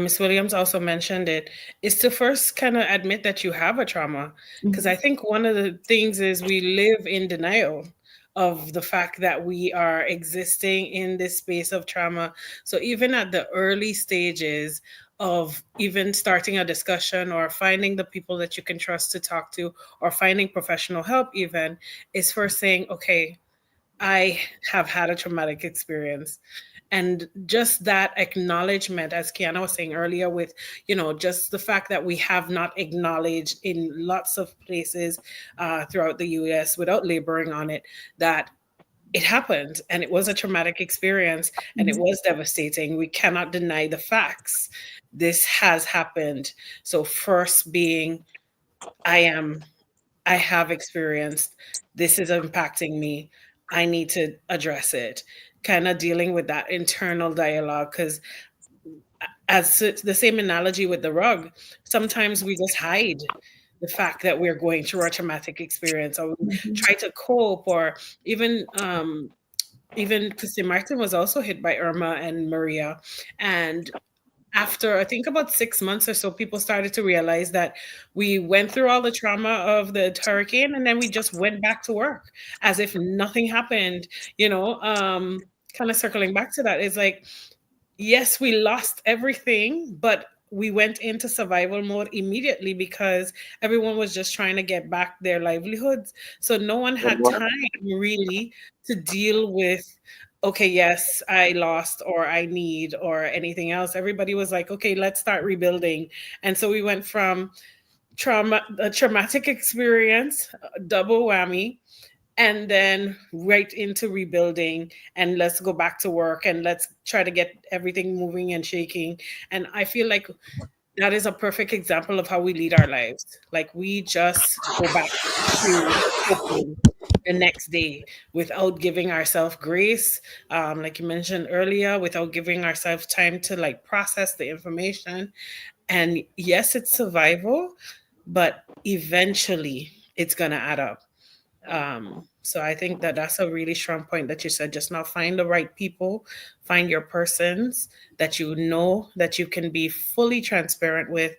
Miss Williams also mentioned it, is to first kind of admit that you have a trauma. Because I Mhm. think one of the things is we live in denial of the fact that we are existing in this space of trauma. So even at the early stages of even starting a discussion or finding the people that you can trust to talk to or finding professional help, even is first saying, okay, I have had a traumatic experience. And just that acknowledgement, as Kiana was saying earlier, with, just the fact that we have not acknowledged in lots of places throughout the US without laboring on it, that it happened and it was a traumatic experience and it was devastating. We cannot deny the facts. This has happened. So, first being, I am I have experienced, this is impacting me. I need to address it. Kind of dealing with that internal dialogue. Because, as the same analogy with the rug, sometimes we just hide the fact that we're going through a traumatic experience, or we Mhm. try to cope, or even even because Martin was also hit by Irma and Maria. And after I think about 6 months or so, people started to realize that we went through all the trauma of the hurricane and then we just went back to work as if nothing happened. Kind of circling back to that, it's like, yes, we lost everything, but we went into survival mode immediately because everyone was just trying to get back their livelihoods. So no one had time really to deal with, okay, yes, I lost or I need or anything else. Everybody was like, okay, let's start rebuilding. And so we went from a traumatic experience, double whammy, and then right into rebuilding, and let's go back to work and let's try to get everything moving and shaking. And I feel like that is a perfect example of how we lead our lives. Like we just go back to coping the next day without giving ourselves grace, like you mentioned earlier, without giving ourselves time to like process the information. And yes, it's survival, but eventually it's gonna add up. So I think that that's a really strong point that you said just now. Find the right people, find your persons that you know that you can be fully transparent with,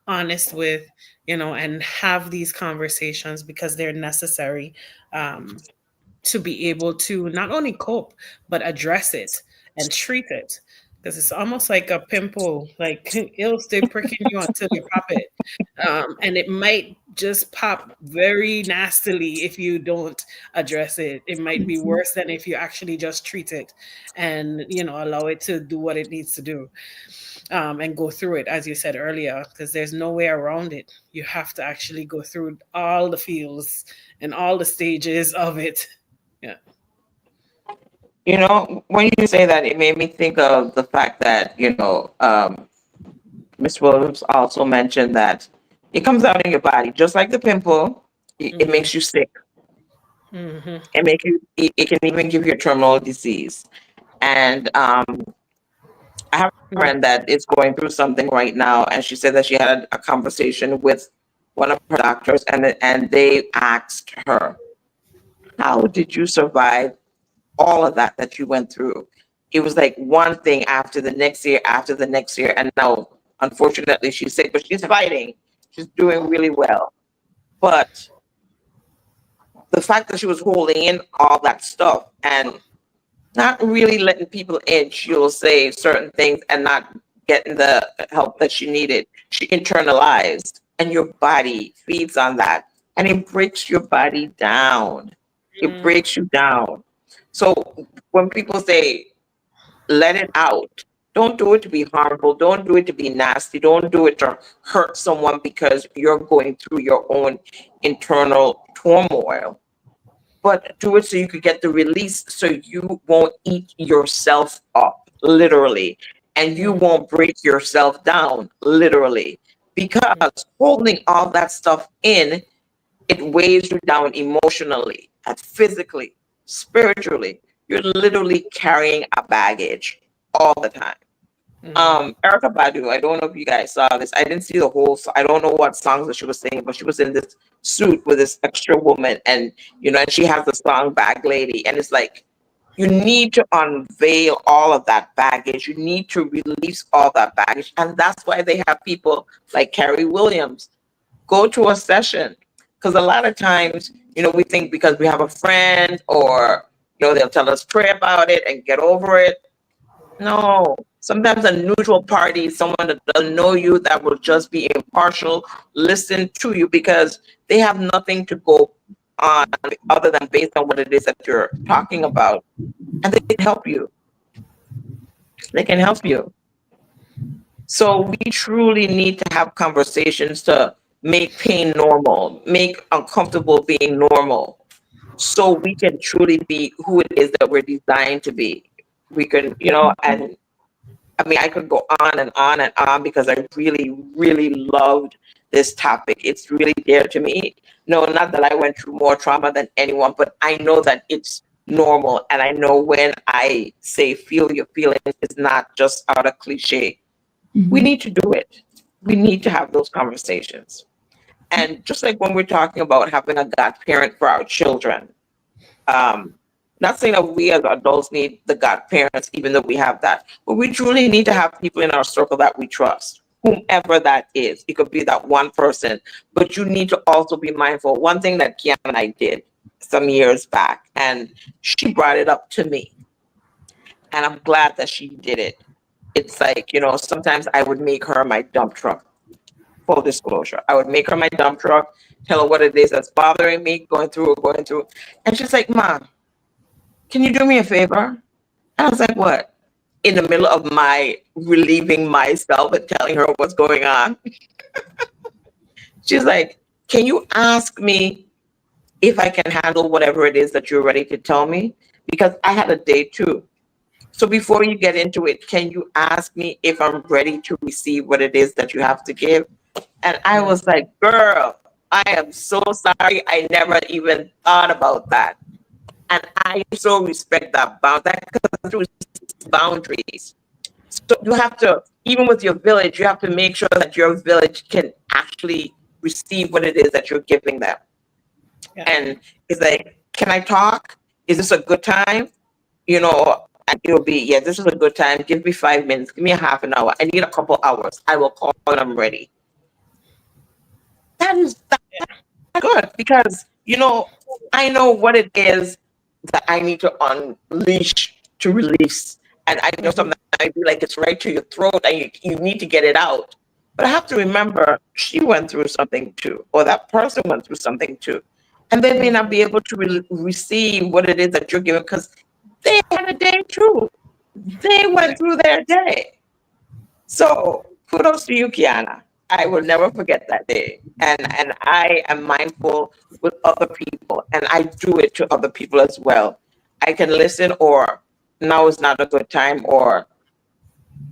honest with, and have these conversations because they're necessary. To be able to not only cope but address it and treat it, because it's almost like a pimple, like it'll stay pricking you until you pop it. And it might just pop very nastily if you don't address it. It might be worse than if you actually just treat it and allow it to do what it needs to do, and go through it, as you said earlier, because there's no way around it. You have to actually go through all the feels and all the stages of it. Yeah. When you say that, it made me think of the fact that, Miss Williams also mentioned that it comes out in your body, just like the pimple. It makes you sick. Mm-hmm. It can even give you a terminal disease. And I have a friend that is going through something right now, and she said that she had a conversation with one of her doctors, and they asked her, "How did you survive all of that you went through?" It was like one thing after the next year, after the next year, and now, unfortunately, she's sick, but she's fighting. She's doing really well. But the fact that she was holding in all that stuff and not really letting people in, she'll say certain things and not getting the help that she needed. She internalized, and your body feeds on that, and it breaks your body down. It breaks you down. So when people say, let it out, don't do it to be harmful. Don't do it to be nasty. Don't do it to hurt someone because you're going through your own internal turmoil, but do it so you could get the release, so you won't eat yourself up, literally, and you won't break yourself down, literally, because holding all that stuff in, it weighs you down emotionally and physically, spiritually. You're literally carrying a baggage all the time. Erica Badu, I don't know if you guys saw this. I didn't see the whole, I don't know what songs that she was singing, but she was in this suit with this extra woman, and and she has the song Bag Lady, and it's like, you need to unveil all of that baggage. You need to release all that baggage. And that's why they have people like Carrie Williams go to a session. Because a lot of times, we think because we have a friend, or, they'll tell us pray about it and get over it. No, sometimes a neutral party, someone that doesn't know you, that will just be impartial, listen to you, because they have nothing to go on other than based on what it is that you're talking about. And they can help you. They can help you. So we truly need to have conversations to make pain normal, make uncomfortable being normal, so we can truly be who it is that we're designed to be. We can, and I mean, I could go on and on and on because I really, really loved this topic. It's really dear to me. No, not that I went through more trauma than anyone, but I know that it's normal. And I know when I say feel your feelings, it's not just out of cliche. We need to do it. We need to have those conversations. And just like when we're talking about having a godparent for our children, not saying that we as adults need the godparents, even though we have that, but we truly need to have people in our circle that we trust, whomever that is. It could be that one person, but you need to also be mindful. One thing that Kiana and I did some years back, and she brought it up to me, and I'm glad that she did it. It's like, sometimes I would make her my dump truck. Full disclosure. I would make her my dump truck, tell her what it is that's bothering me, going through. And she's like, Mom, can you do me a favor? And I was like, what? In the middle of my relieving myself and telling her what's going on. She's like, can you ask me if I can handle whatever it is that you're ready to tell me? Because I had a day too. So before you get into it, can you ask me if I'm ready to receive what it is that you have to give? And I was like, girl, I am so sorry. I never even thought about that. And I so respect that boundaries. So you have to, even with your village, you have to make sure that your village can actually receive what it is that you're giving them. Yeah. And it's like, can I talk? Is this a good time? And it'll be, yeah, this is a good time. Give me 5 minutes. Give me a half an hour. I need a couple hours. I will call when I'm ready. That's good because, I know what it is that I need to unleash to release. And I know sometimes I feel like it's right to your throat and you need to get it out. But I have to remember she went through something too, or that person went through something too. And they may not be able to receive what it is that you're giving because they had a day too. They went through their day. So kudos to you, Kiana. I will never forget that day. And I am mindful with other people and I do it to other people as well. I can listen or now is not a good time or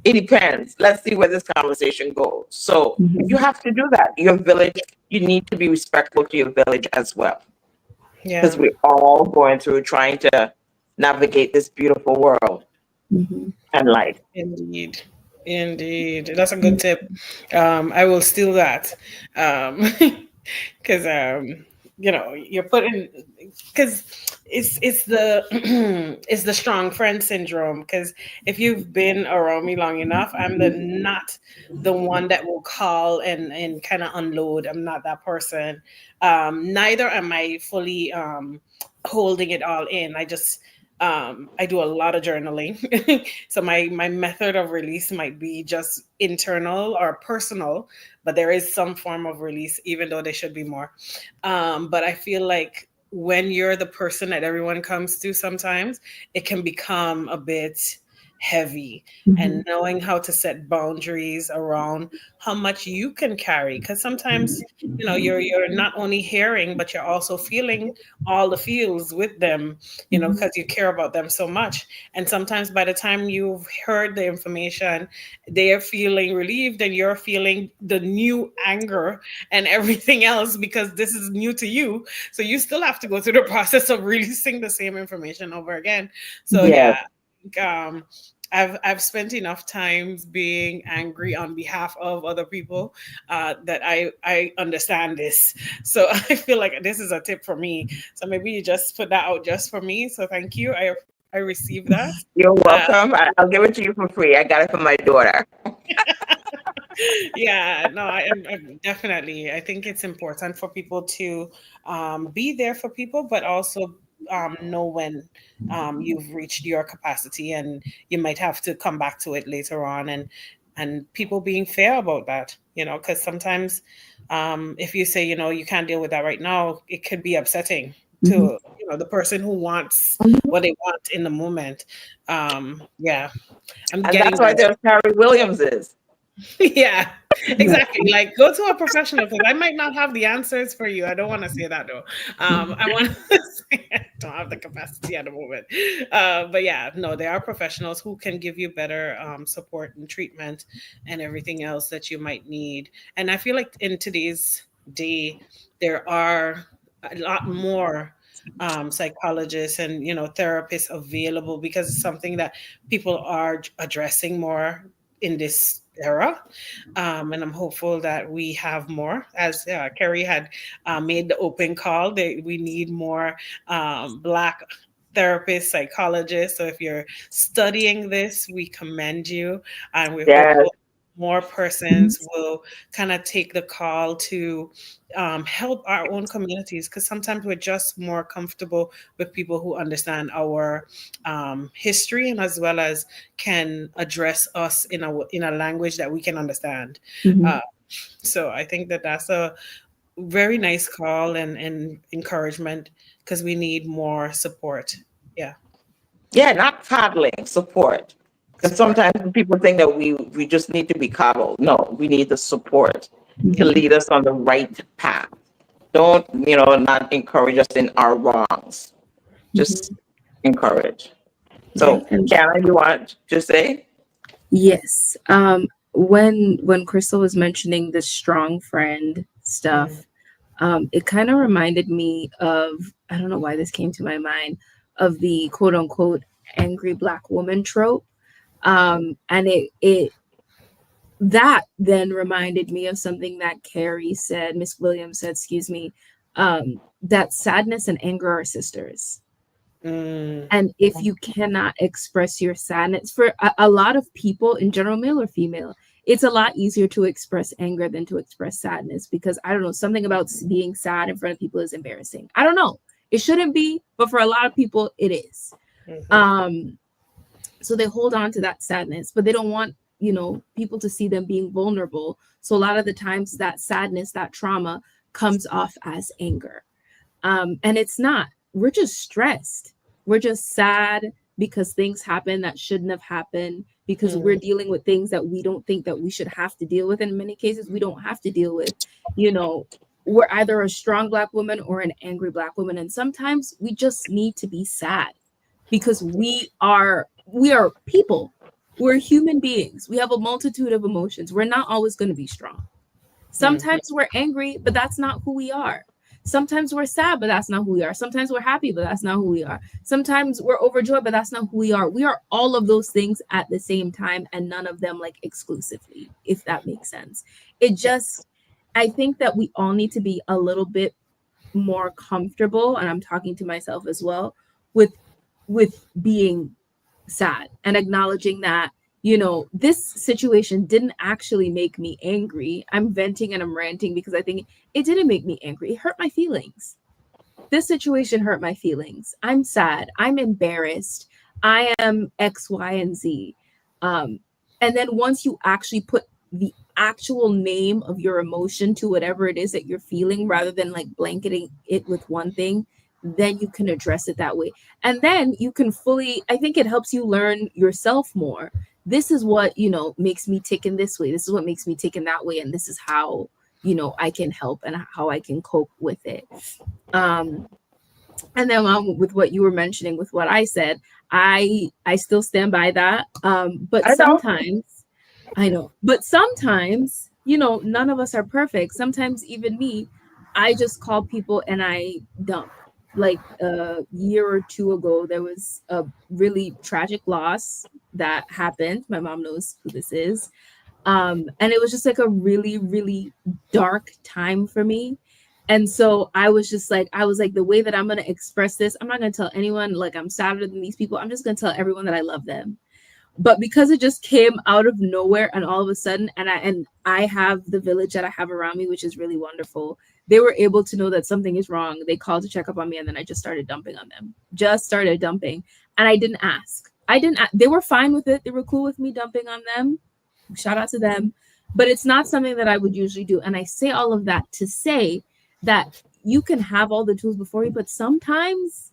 it depends. Let's see where this conversation goes. So you have to do that. Your village, you need to be respectful to your village as well. Because Yeah. we're all going through trying to navigate this beautiful world and life. Indeed. Indeed. That's a good tip. I will steal that. Because you're putting, because it's the it's the strong friend syndrome. Because if you've been around me long enough, I'm the not the one that will call and kind of unload. I'm not that person. Neither am I fully holding it all in. I do a lot of journaling. So my method of release might be just internal or personal, but there is some form of release, even though there should be more. But I feel like when you're the person that everyone comes to, sometimes it can become a bit heavy, and knowing how to set boundaries around how much you can carry, because sometimes you're not only hearing but you're also feeling all the feels with them, because you care about them so much. And sometimes by the time you've heard the information, they are feeling relieved and you're feeling the new anger and everything else because this is new to you. So you still have to go through the process of releasing the same information over again. So Yes. yeah, um, I've spent enough times being angry on behalf of other people that I understand this. So I feel like this is a tip for me. So maybe you just put that out just for me. So thank you. I received that. You're Uh, welcome. I'll give it to you for free. I got it from my daughter. yeah, no, I'm definitely. I think it's important for people to be there for people, but also know when you've reached your capacity, and you might have to come back to it later on, and people being fair about that, because sometimes if you say, you can't deal with that right now, it could be upsetting to the person who wants what they want in the moment. Yeah, I'm And getting that's why there. there's Harry Williamses. Yeah, exactly. Like, go to a professional, because I might not have the answers for you. I don't want to say that though. I want to say I don't have the capacity at the moment. But yeah, no, there are professionals who can give you better support and treatment and everything else that you might need. And I feel like in today's day, there are a lot more psychologists and therapists available, because it's something that people are addressing more in this era. And I'm hopeful that we have more. As Kerry had made the open call, that we need more Black therapists, psychologists. So if you're studying this, we commend you, and we're Yes. hopeful more persons will kind of take the call to help our own communities, because sometimes we're just more comfortable with people who understand our history, and as well as can address us in a language that we can understand. Mhm. Uh, so I think that that's a very nice call and encouragement, because we need more support. Yeah, Yeah, not coddling, support. Because support. sometimes people think that we just need to be coddled. No, we need the support to Mhm. lead us on the right path. Don't, not encourage us in our wrongs. Just Mhm. encourage. Right. So, Karen, you want to say? Yes. When Crystal was mentioning the strong friend Mm, stuff, it kind of reminded me of, I don't know why this came to my mind, of the quote unquote angry black woman trope. And it that then reminded me of something that Carrie said, Miss Williams said, excuse me, that sadness and anger are sisters. mm, And if you cannot express your sadness, for a lot of people in general, male or female, it's a lot easier to express anger than to express sadness, because I don't know, something about being sad in front of people is embarrassing. I don't know. It shouldn't be, but for a lot of people, it is. mhm, Um, so they hold on to that sadness, but they don't want, people to see them being vulnerable. So a lot of the times that sadness, that trauma comes off as anger. And it's not. We're just stressed. We're just sad because things happen that shouldn't have happened, because we're mm, dealing with things that we don't think that we should have to deal with. In many cases, we don't have to deal with. You know, we're either a strong black woman or an angry black woman. And sometimes we just need to be sad, because we are people. We're human beings. We have a multitude of emotions. We're not always going to be strong. mhm, Sometimes we're angry, but that's not who we are. Sometimes we're sad, but that's not who we are. Sometimes we're happy, but that's not who we are. Sometimes we're overjoyed, but that's not who we are. We are all of those things at the same time, and none of them like exclusively, if that makes sense. It yeah, just, I think that we all need to be a little bit more comfortable, and I'm talking to myself as well, with being sad and acknowledging that, this situation didn't actually make me angry. I'm venting and I'm ranting because I think it didn't make me angry. It hurt my feelings. This situation hurt my feelings. I'm sad. I'm embarrassed. I am X, Y, and Z. Um, and then once you actually put the actual name of your emotion to whatever it is that you're feeling, rather than like blanketing it with one thing, then you can address it that way. And then you can fully, I think it helps you learn yourself more. This is what, makes me tick in this way. This is what makes me tick in that way. And this is how, I can help and how I can cope with it. Um, and then with what you were mentioning, with what I said, I still stand by that. But I know. sometimes, I know, but sometimes, none of us are perfect. Sometimes even me, I just call people and I dump. Like a year or two ago, there was a really tragic loss that happened. My mom knows who this is. And it was just like a really, really dark time for me. And so I was like, the way that I'm going to express this, I'm not going to tell anyone like I'm sadder than these people. I'm just going to tell everyone that I love them. But because it just came out of nowhere and all of a sudden, and I have the village that I have around me, which is really wonderful. They were able to know that something is wrong. They called to check up on me, and then I just started dumping on them. Just started dumping. And I didn't ask. They were fine with it. They were cool with me dumping on them. Shout out to them. But it's not something that I would usually do. And I say all of that to say that you can have all the tools before you, but sometimes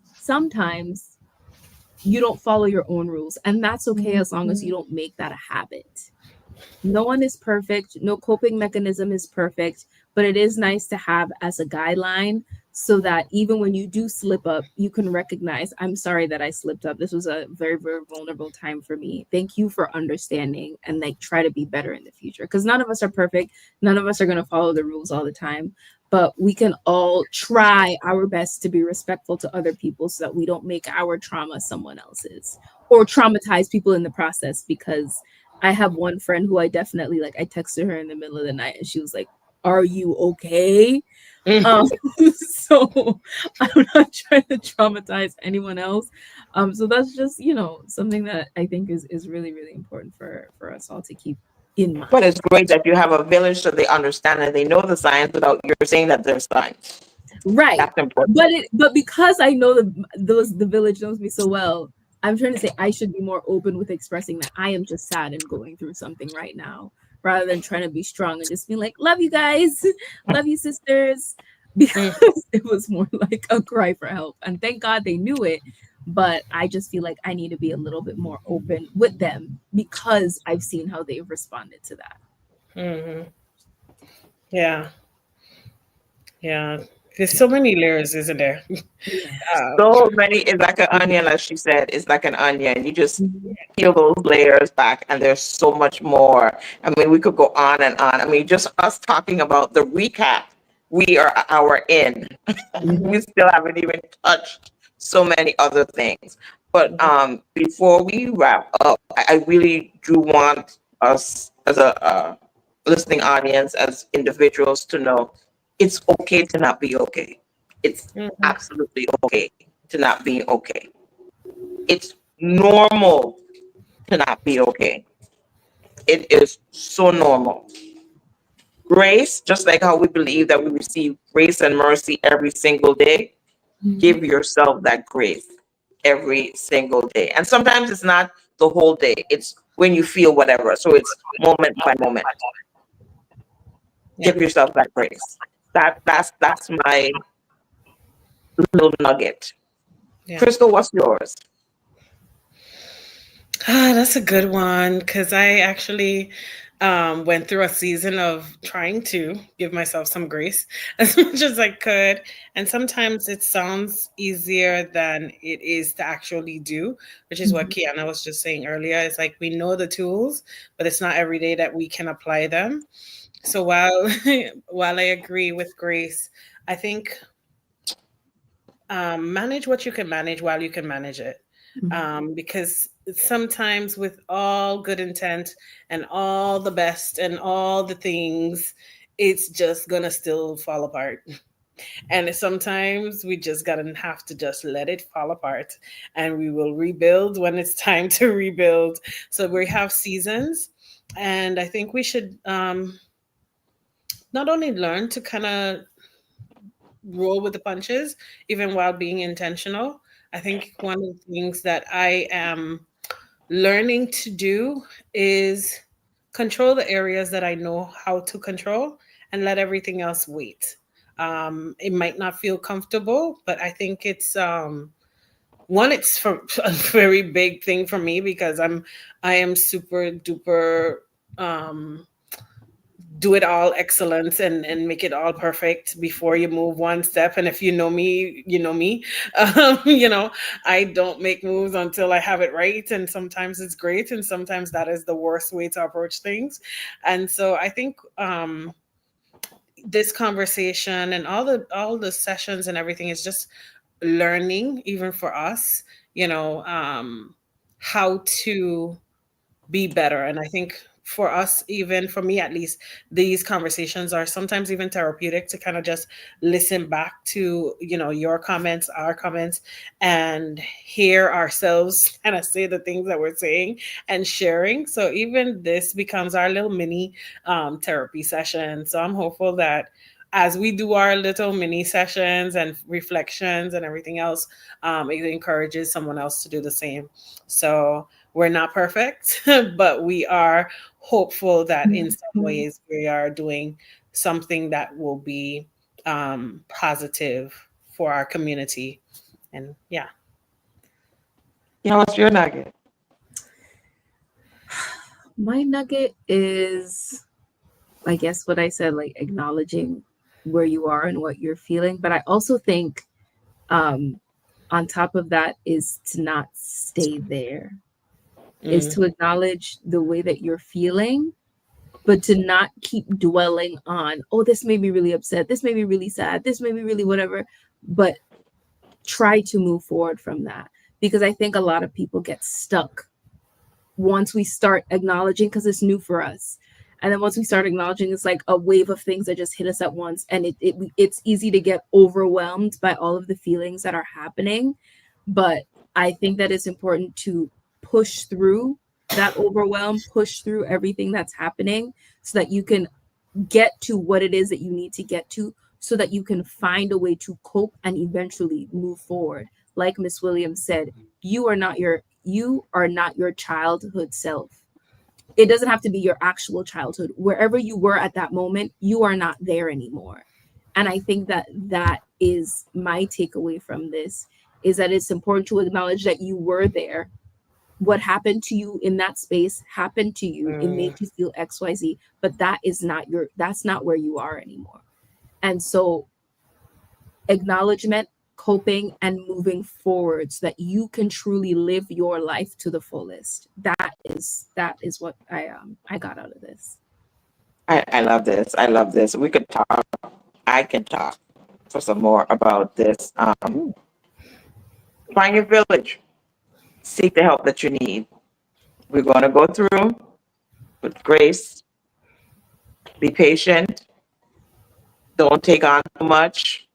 you don't follow your own rules. And that's okay, as long as you don't make that a habit. No one is perfect. No coping mechanism is perfect, but it is nice to have as a guideline, so that even when you do slip up, you can recognize, I'm sorry that I slipped up. This was a very, very vulnerable time for me. Thank you for understanding, and like try to be better in the future, because none of us are perfect. None of us are going to follow the rules all the time, but we can all try our best to be respectful to other people, so that we don't make our trauma someone else's, or traumatize people in the process. Because I have one friend who I definitely, like, I texted her in the middle of the night and she was like, "Are you okay?" mm. Um, so I'm not trying to traumatize anyone else. So that's just, something that I think is really, really important for us all to keep in mind. But it's great that you have a village so they understand and they know the signs without you're saying that there's signs. Right. That's important. But because I know the village knows me so well, I'm trying to say I should be more open with expressing that I am just sad and going through something right now, rather than trying to be strong and just being like, love you guys, love you sisters, because it was more like a cry for help. And thank God they knew it. But I just feel like I need to be a little bit more open with them because I've seen how they've responded to that. Mm-hmm. Yeah. Yeah. There's so many layers, isn't there? Yeah. So many, it's like an onion, as she said, it's like an onion. You just Mhm. peel those layers back, and there's so much more. I mean, we could go on and on. I mean, just us talking about the recap, we are an hour in. We still haven't even touched so many other things. But before we wrap up, I really do want us as a listening audience, as individuals, to know it's okay to not be okay. It's Mhm. absolutely okay to not be okay. It's normal to not be okay. It is so normal. Grace, just like how we believe that we receive grace and mercy every single day, Mhm. give yourself that grace every single day. And sometimes it's not the whole day, it's when you feel whatever. So it's moment by moment. Yeah. Give yourself that grace. That's my little nugget. Yeah. Crystal, what's yours? That's a good one because I actually went through a season of trying to give myself some grace as much as I could. And sometimes it sounds easier than it is to actually do, which is what Mhm. Kiana was just saying earlier. It's like we know the tools, but it's not every day that we can apply them. So while while I agree with Grace, I think manage what you can manage while you can manage it. Mhm. Because sometimes, with all good intent and all the best and all the things, it's just gonna still fall apart. And sometimes we just gotta have to just let it fall apart and we will rebuild when it's time to rebuild. So we have seasons. And I think we should not only learn to kind of roll with the punches, even while being intentional. I think one of the things that I am learning to do is control the areas that I know how to control and let everything else wait. It might not feel comfortable, but I think it's one. It's for a very big thing for me because I am super duper um, do it all excellence and make it all perfect before you move one step. And if you know me, you know me. I don't make moves until I have it right. And sometimes it's great. And sometimes that is the worst way to approach things. And so I think this conversation and all the sessions and everything is just learning, even for us, how to be better. And I think for us, even for me at least, these conversations are sometimes even therapeutic to kind of just listen back to, your comments, our comments, and hear ourselves kind of say the things that we're saying and sharing. So even this becomes our little mini therapy session. So I'm hopeful that as we do our little mini sessions and reflections and everything else, it encourages someone else to do the same. So we're not perfect, but we are hopeful that in some Mhm. ways we are doing something that will be positive for our community. And yeah. Yeah, what's your nugget? My nugget is, I guess, what I said, like acknowledging where you are and what you're feeling. But I also think, um, on top of that, is to not stay there, is Mm, to acknowledge the way that you're feeling, but to not keep dwelling on, oh, this made me really upset. This made me really sad. This made me really whatever. But try to move forward from that. Because I think a lot of people get stuck once we start acknowledging, because it's new for us. And then once we start acknowledging, it's like a wave of things that just hit us at once. And it's easy to get overwhelmed by all of the feelings that are happening. But I think that it's important to push through that overwhelm, push through everything that's happening so that you can get to what it is that you need to get to, so that you can find a way to cope and eventually move forward. Like Miss Williams said, you are not your childhood self. It doesn't have to be your actual childhood. Wherever you were at that moment, you are not there anymore. And I think that that is my takeaway from this, is that it's important to acknowledge that you were there. What happened to you in that space happened to you. It made you feel XYZ, but that's not where you are anymore. And so acknowledgement, coping, and moving forward so that you can truly live your life to the fullest. That is what I got out of this. I love this. I love this. We could talk. I can talk for some more about this. Find your village. Seek the help that you need. We're going to go through with grace. Be patient. Don't take on too much.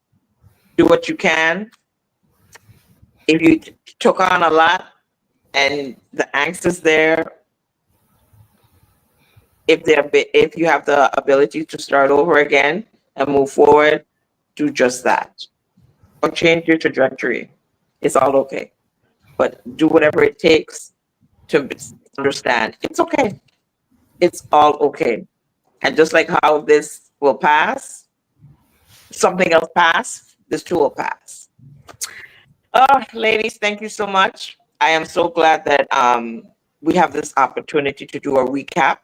Do what you can. If you took on a lot and the angst is there, if you have the ability to start over again and move forward, do just that. Or change your trajectory. It's all okay. But do whatever it takes to understand it's okay. It's all okay. And just like how this will pass, something else pass, this too will pass. Oh, ladies, thank you so much. I am so glad that we have this opportunity to do a recap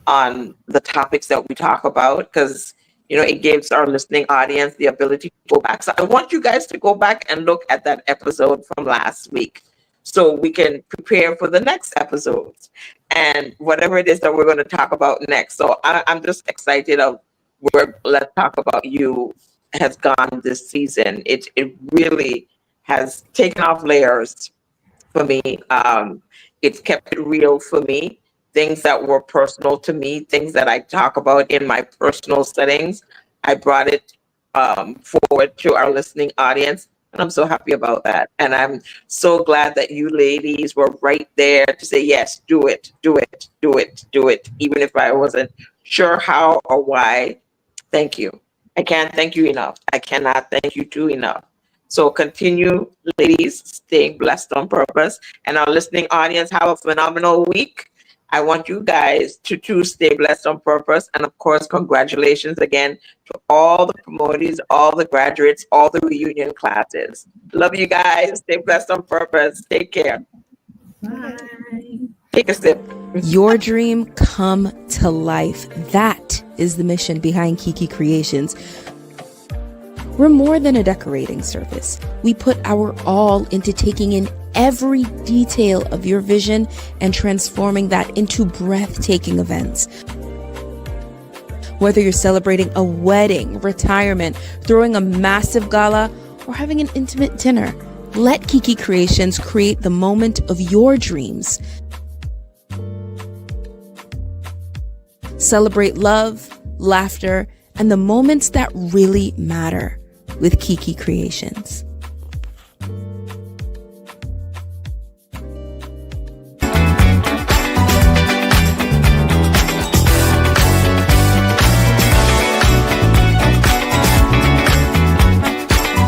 on the topics that we talk about, because it gives our listening audience the ability to go back. So I want you guys to go back and look at that episode from last week so we can prepare for the next episodes and whatever it is that we're going to talk about next. So I'm just excited of where Let's Talk About You has gone this season. It really has taken off layers for me. It's kept it real for me. Things that were personal to me, things that I talk about in my personal settings, I brought it forward to our listening audience. And I'm so happy about that. And I'm so glad that you ladies were right there to say, yes, do it, do it, do it, do it. Even if I wasn't sure how or why. Thank you. I can't thank you enough. I cannot thank you too enough. So continue, ladies, staying blessed on purpose. And our listening audience, have a phenomenal week. I want you guys to stay blessed on purpose. And of course, congratulations again to all the promotees, all the graduates, all the reunion classes. Love you guys. Stay blessed on purpose. Take care. Bye. Take a sip. Your dream come to life. That is the mission behind Kiki Creations. We're more than a decorating service. We put our all into taking in every detail of your vision and transforming that into breathtaking events. Whether you're celebrating a wedding, retirement, throwing a massive gala, or having an intimate dinner, let Kiki Creations create the moment of your dreams. Celebrate love, laughter, and the moments that really matter with Kiki Creations.